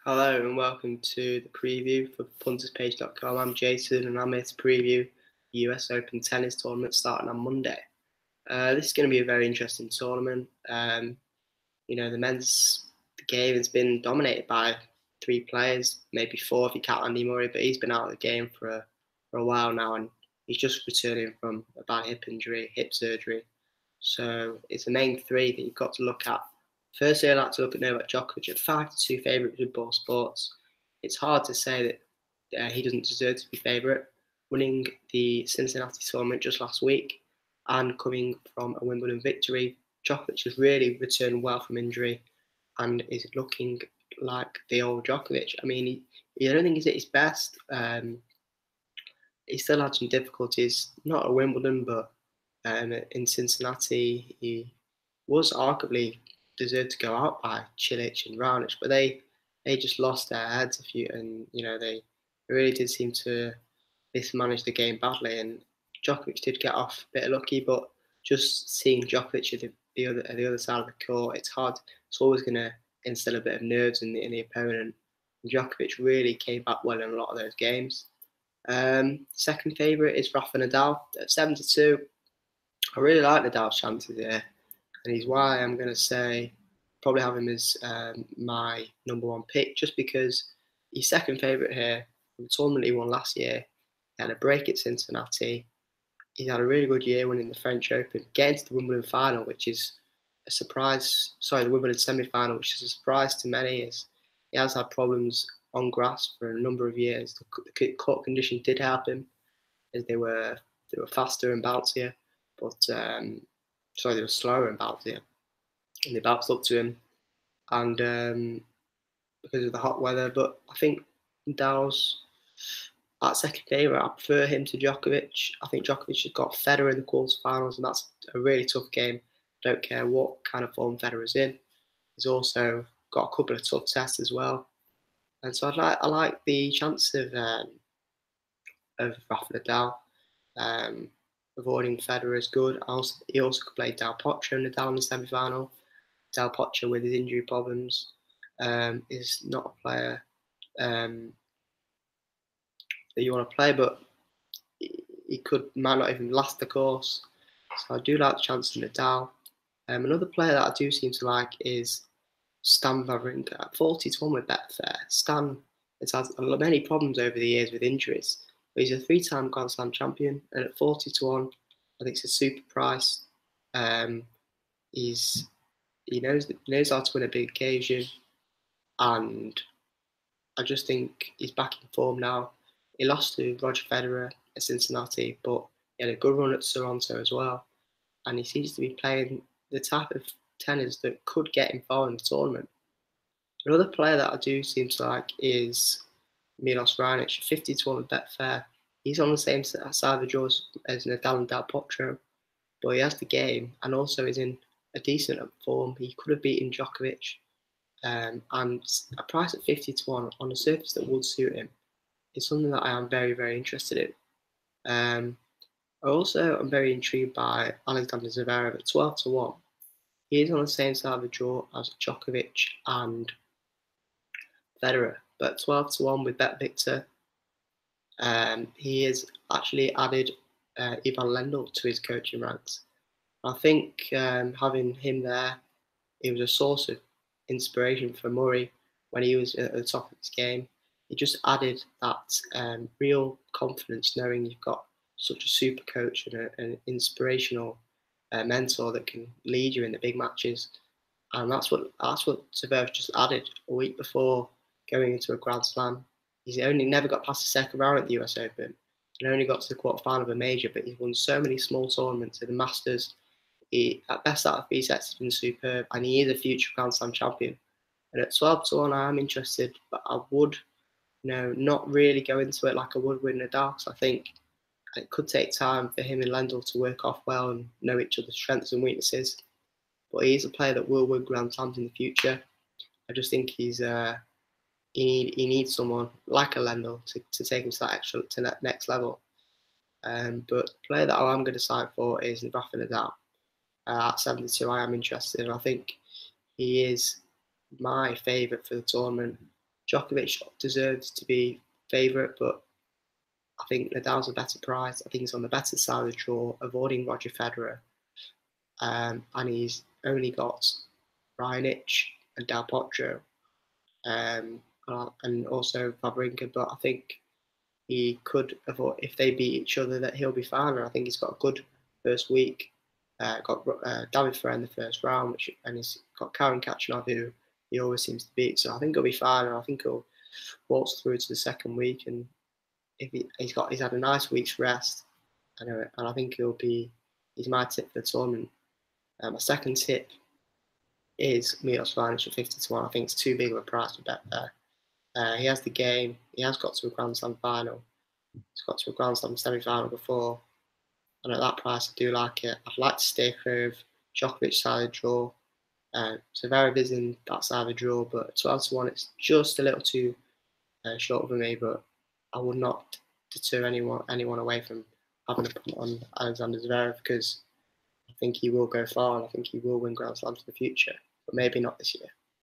Hello and welcome to the preview for punterspage.com. I'm Jason and I'm here to preview the US Open tennis tournament starting on Monday. This is going to be a very interesting tournament. The men's game has been dominated by three players, maybe four if you count Andy Murray, but he's been out of the game for a while now and he's just returning from a bad hip surgery. So it's the main three that you've got to look at. Firstly, I'd like to look at Novak Djokovic at 5-2 favourite with ball sports. It's hard to say that he doesn't deserve to be favourite, winning the Cincinnati tournament just last week and coming from a Wimbledon victory. Djokovic has really returned well from injury and is looking like the old Djokovic. I mean, I don't think he's at his best. He still had some difficulties, not at Wimbledon, but in Cincinnati, he was arguably deserved to go out by Cilic and Raonic, but they just lost their heads a few, and they really did seem to mismanage the game badly. And Djokovic did get off a bit lucky, but just seeing Djokovic at the other side of the court, it's hard. It's always going to instill a bit of nerves in the opponent. And Djokovic really came back well in a lot of those games. Second favourite is Rafa Nadal at 7-2. I really like Nadal's chances here, and he's why I'm going to say probably have him as my number one pick, just because he's second favourite here from the tournament he won last year. He had a break at Cincinnati. He's had a really good year winning the French Open, getting to the Wimbledon final, which is a surprise. Sorry, the Wimbledon semi-final, which is a surprise to many. As he has had problems on grass for a number of years. The court conditions did help him, as they were faster and bouncier, but they were slower and bouncier, and they bounced up to him, and because of the hot weather. But I think Nadal's at second favourite. I prefer him to Djokovic. I think Djokovic has got Federer in the quarterfinals, and that's a really tough game. I don't care what kind of form Federer's in. He's also got a couple of tough tests as well, and so I like the chance of Rafa Nadal. Avoiding Federer is good. He also could play Del Potro and Nadal in the semi-final. Del Potro, with his injury problems, is not a player that you want to play, but he might not even last the course. So I do like the chance of Nadal. Another player that I do seem to like is Stan Wawrinka at 40-1 with Betfair. Stan has had many problems over the years with injuries, but he's a three-time Grand Slam champion, and at 40-1, I think it's a super price. He knows how to win a big occasion, and I just think he's back in form now. He lost to Roger Federer at Cincinnati, but he had a good run at Toronto as well, and he seems to be playing the type of tennis that could get him far in the tournament. Another player that I do seem to like is Milos Raonic, 50-1 with Betfair. He's on the same side of the draws as Nadal and Del Potro, but he has the game and also is in a decent form. He could have beaten Djokovic, and a price at 50-1 on a surface that would suit him is something that I am very, very interested in. I'm very intrigued by Alexander Zverev at 12-1. He is on the same side of the draw as Djokovic and Federer, but 12-1 with BetVictor. He has actually added Ivan Lendl to his coaching ranks. I think having him there, he was a source of inspiration for Murray when he was at the top of his game. He just added that real confidence, knowing you've got such a super coach and an inspirational mentor that can lead you in the big matches. And that's what Zverev just added a week before going into a Grand Slam. He's only never got past the second round at the US Open and only got to the quarterfinal of a major, but he's won so many small tournaments in the Masters. He, at best out of 3 sets, has been superb, and he is a future Grand Slam champion. And at 12-1, I am interested, but I would, not really go into it like I would with Nadal. So I think it could take time for him and Lendl to work off well and know each other's strengths and weaknesses. But he's a player that will win Grand Slams in the future. I just think he needs someone like a Lendl to take him to that next level. But the player that I'm going to sign for is Rafa Nadal. At 72, I am interested. I think he is my favourite for the tournament. Djokovic deserves to be favourite, but I think Nadal's a better price. I think he's on the better side of the draw, avoiding Roger Federer. And he's only got Raonic and Del Potro, and also Wawrinka. But I think he could avoid, if they beat each other, that he'll be fine. And I think he's got a good first week. Got David Ferrer in the first round, and he's got Karen Khachanov, who he always seems to beat. So I think he'll be fine, and I think he'll waltz through to the second week. And if he's had a nice week's rest, and I think he's my tip for the tournament. My second tip is Milos Raonic for 50-1. I think it's too big of a price to bet there. He has the game. He has got to a Grand Slam final. He's got to a Grand Slam semi-final before. And at that price, I do like it. I'd like to stay clear of Djokovic side of the draw. So very busy in that side of the draw, but 12-1, it's just a little too short for me. But I would not deter anyone away from having a punt on Alexander Zverev, because I think he will go far and I think he will win Grand Slams in the future, but maybe not this year.